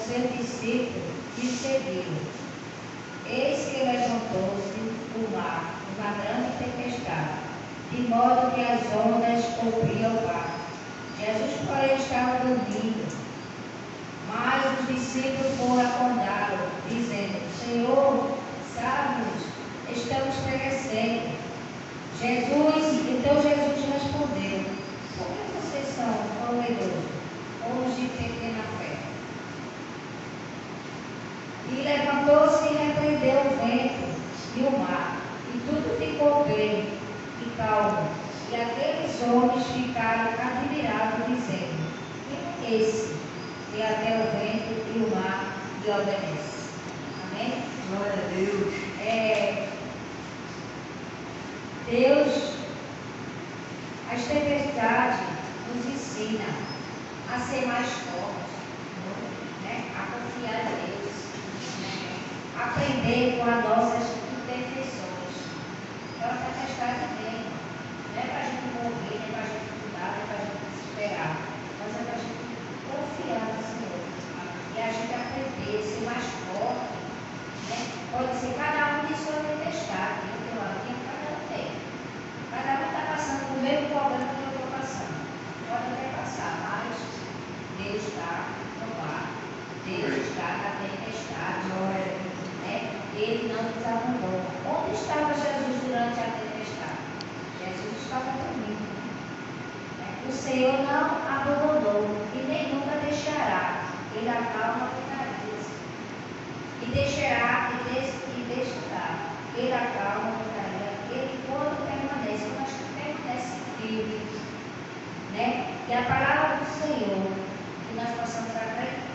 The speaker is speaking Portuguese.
seus discípulos e seguiram. Eis que levantou-se o mar, uma grande tempestade, de modo que as ondas cobriam o barco. Jesus, porém, estava dormindo. Mas os discípulos foram acordá-lo, dizendo: Senhor, sabe-nos, estamos perecendo. Então Jesus respondeu: por que vocês são medrosos, homens de pequena fé? E levantou-se e repreendeu o vento e o mar, e tudo ficou bem e calmo. E aqueles homens ficaram admirados, dizendo: quem é esse que até o vento e o mar lhe obedecem? Amém? Glória a Deus. Deus, as tempestades nos ensina a ser mais fortes, né? A confiar em Deus, né? Aprender com as nossas imperfeições. Então a tempestade vem, não é para a gente morrer, não é para a gente mudar, não é para a gente desesperar, mas é para a gente confiar no Senhor. E a gente aprender a ser mais forte, né? Pode ser cada um de sua tempestade, eu tenho a minha, cada um tem. Cada um está passando o mesmo problema que eu estou passando. Pode até passar, mas Deus está no mar. Deus está na tempestade. Né? Ele não nos abandona. Onde estava Jesus durante a tempestade? Jesus estava dormindo. Né? O Senhor não abandonou e nem nunca deixará. Ele acalma a carícia. E deixará e deixará. Ele acalma a carícia. Ele quando permanece, quando a gente permanece firme, né? E a palavra do Senhor, que nós possamos acreditar